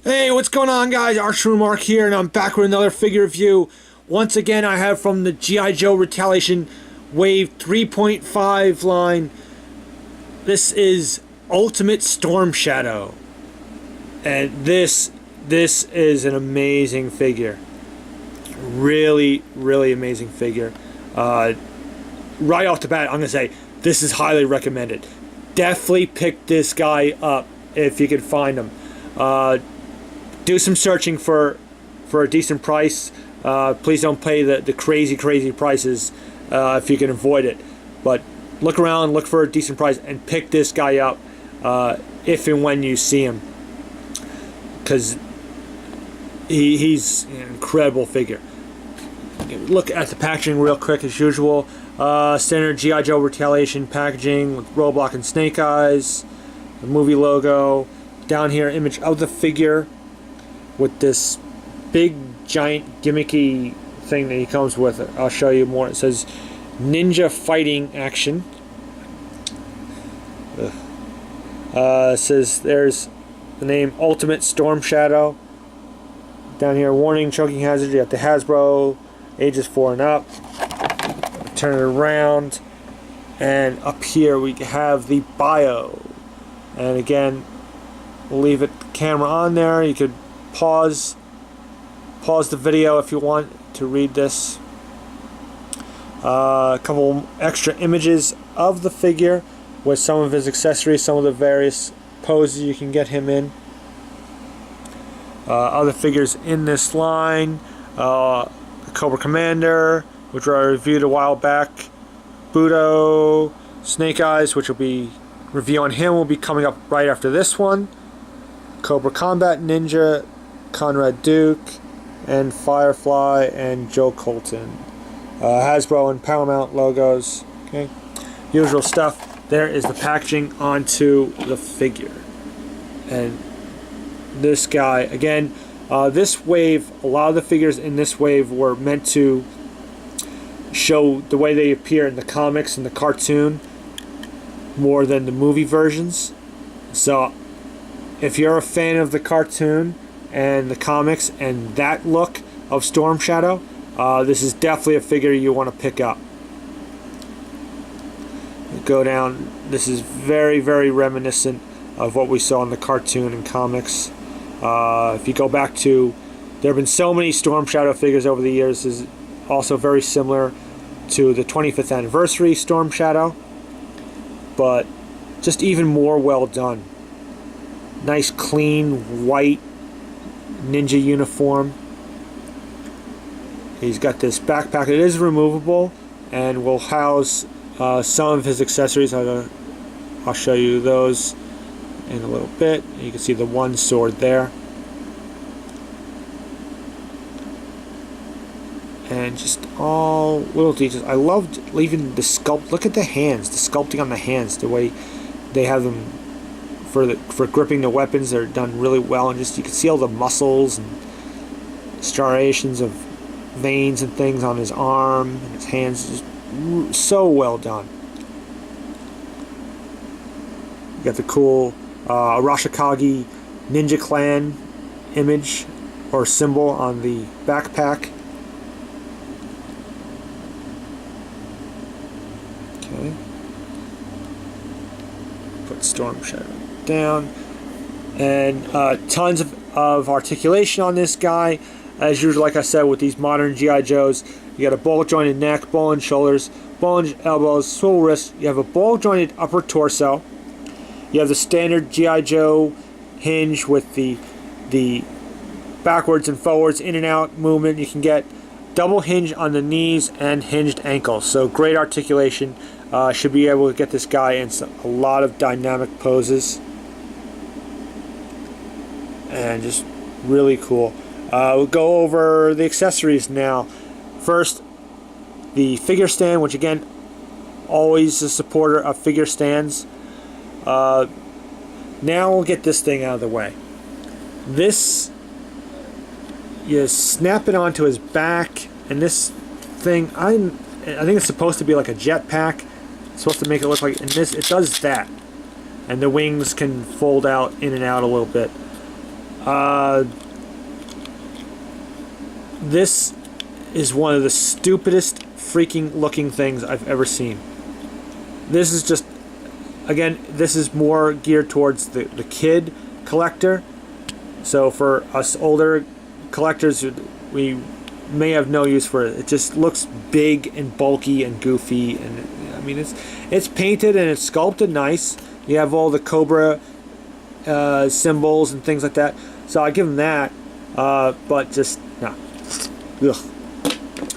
Hey, what's going on, guys? Archer Mark here, and I'm back with another figure review. Once again, I have from the G.I. Joe Retaliation Wave 3.5 line. This is Ultimate Storm Shadow, and this is an amazing figure. Really amazing figure. Right off the bat, I'm gonna say this is highly recommended. Definitely pick this guy up if you can find him. Do some searching for a decent price. Please don't pay the crazy prices if you can avoid it. But look around, look for a decent price, and pick this guy up if and when you see him, because he's an incredible figure. Look at the packaging real quick as usual. Standard G.I. Joe Retaliation packaging with Roadblock and Snake Eyes, the movie logo. Down here, image of the figure with this big, giant, gimmicky thing that he comes with. I'll show you more. It says Ninja Fighting Action. It says there's the name Ultimate Storm Shadow. Down here, warning, choking hazard. You got the Hasbro, ages 4 and up. Turn it around, and up here we have the bio. And again, we'll leave it camera on there. You could pause the video if you want to read this. A couple extra images of the figure with some of his accessories, some of the various poses you can get him in. Other figures in this line, the Cobra Commander, which I reviewed a while back, Budo, Snake Eyes, which will be review on him will be coming up right after this one, Cobra Combat Ninja, Conrad Duke, and Firefly and Joe Colton. Hasbro and Paramount logos. Okay, usual stuff. There is the packaging onto the figure, and this guy again. This wave, a lot of the figures in this wave were meant to show the way they appear in the comics and the cartoon more than the movie versions. So if you're a fan of the cartoon and the comics and that look of Storm Shadow, this is definitely a figure you want to pick up. Go down. This is very reminiscent of what we saw in the cartoon and comics. If you go back to, there have been so many Storm Shadow figures over the years. This is also very similar to the 25th anniversary Storm Shadow, but just even more well done. Nice clean white ninja uniform. He's got this backpack. It is removable and will house some of his accessories. I'll show you those in a little bit. You can see the one sword there, and just all little details. I loved leaving the sculpt. Look at the hands, the sculpting on the hands, the way they have them for gripping the weapons. They're done really well, and just you can see all the muscles and striations of veins and things on his arm and his hands. Just so well done. You got the cool Arashikage Ninja Clan image or symbol on the backpack. Okay. Put Storm Shadow down. And tons of articulation on this guy. As usual, like I said, with these modern G.I. Joes, you got a ball jointed neck, ball and shoulders, ball and elbows, swivel wrists. You have a ball jointed upper torso. You have the standard G.I. Joe hinge with the backwards and forwards, in and out movement. You can get double hinge on the knees and hinged ankles. So great articulation. Should be able to get this guy in a lot of dynamic poses. And just really cool. We'll go over the accessories now. First, the figure stand, which again, always a supporter of figure stands. Now we'll get this thing out of the way. This, you snap it onto his back, and this thing, I think it's supposed to be like a jetpack. It's supposed to make it look like, and this, it does that. And the wings can fold out in and out a little bit. This is one of the stupidest freaking looking things I've ever seen. This is just, again, this is more geared towards the kid collector. So for us older collectors, we may have no use for it. It just looks big and bulky and goofy, and I mean it's painted and it's sculpted nice. You have all the Cobra symbols and things like that. So I give them that, but just no. Ugh.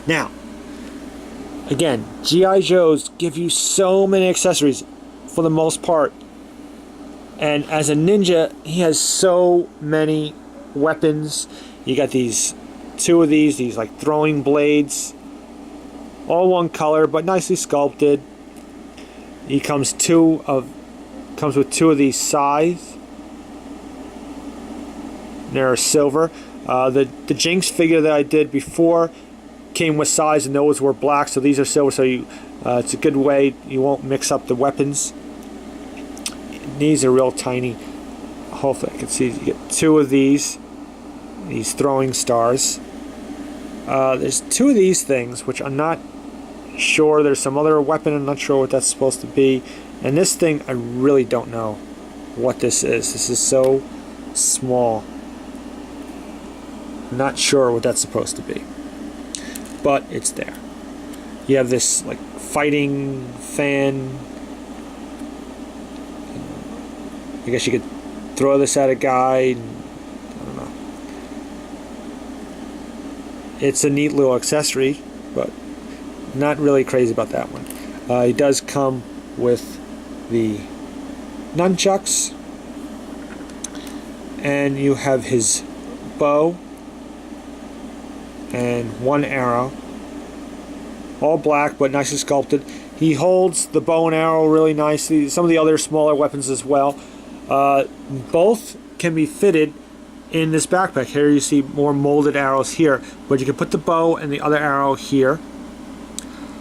Now, again, G.I. Joes give you so many accessories for the most part. And as a ninja, he has so many weapons. You got two of these like throwing blades. All one color, but nicely sculpted. He comes with two of these sais. They're silver. The Jinx figure that I did before came with sais, and those were black, so these are silver, so it's a good way you won't mix up the weapons. These are real tiny. Hopefully I can see. You get two of these throwing stars. There's two of these things, which I'm not sure. There's some other weapon, I'm not sure what that's supposed to be. And this thing, I really don't know what this is. This is so small. Not sure what that's supposed to be, but it's there. You have this like fighting fan. I guess you could throw this at a guy. I don't know. It's a neat little accessory, but not really crazy about that one. He does come with the nunchucks, and you have his bow and one arrow, all black but nicely sculpted. He holds the bow and arrow really nicely. Some of the other smaller weapons as well. Both can be fitted in this backpack. Here you see more molded arrows here, but you can put the bow and the other arrow here,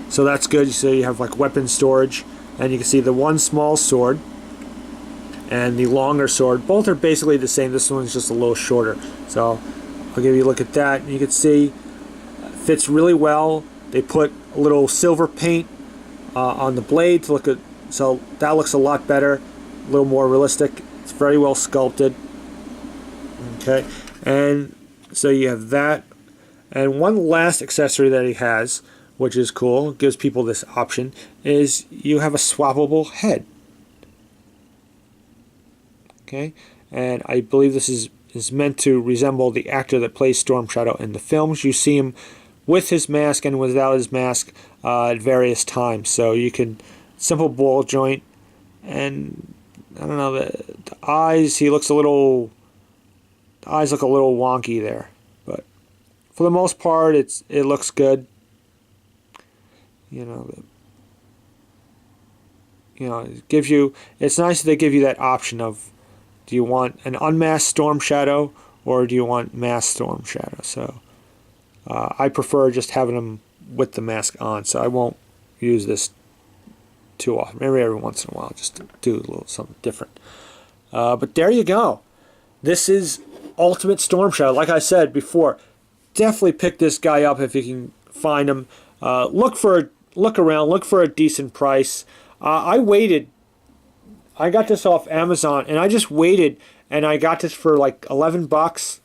so that's good. So you have like weapon storage, and you can see the one small sword and the longer sword. Both are basically the same. This one's just a little shorter, so I'll give you a look at that. You can see fits really well. They put a little silver paint on the blade to look at, so that looks a lot better, a little more realistic. It's very well sculpted. Okay, and so you have that, and one last accessory that he has, which is cool, gives people this option, is you have a swappable head. Okay, and I believe this is meant to resemble the actor that plays Storm Shadow in the films. You see him with his mask and without his mask at various times. So you can, simple ball joint, and I don't know, the eyes, the eyes look a little wonky there, but for the most part it looks good. It gives you, it's nice that they give you that option of, do you want an unmasked Storm Shadow or do you want masked Storm Shadow? So I prefer just having them with the mask on, so I won't use this too often. Maybe every once in a while, just to do a little something different. But there you go. This is Ultimate Storm Shadow. Like I said before, definitely pick this guy up if you can find him. Look around, look for a decent price. I waited. I got this off Amazon, and I just waited, and I got this for like $11.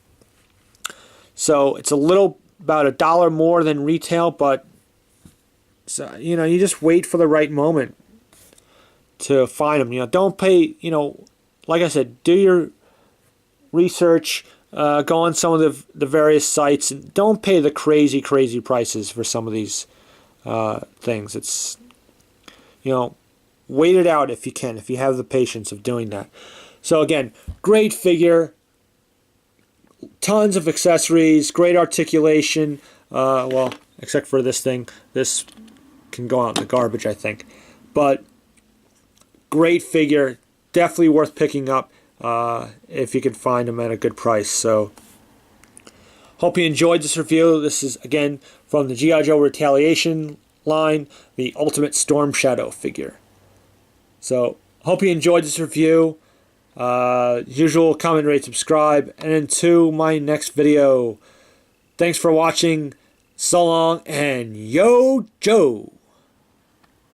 So it's about $1 more than retail, but so, you just wait for the right moment to find them. Don't pay. Like I said, do your research. Go on some of the various sites, and don't pay the crazy prices for some of these things. It's wait it out if you can, if you have the patience of doing that. So again, great figure, tons of accessories, great articulation. Well, except for this thing. This can go out in the garbage, I think. But great figure, definitely worth picking up if you can find them at a good price. So hope you enjoyed this review. This is again from the G.I. Joe Retaliation line, the Ultimate Storm Shadow figure. So hope you enjoyed this review. Usual, comment, rate, subscribe, and until my next video, thanks for watching. So long, and yo, Joe.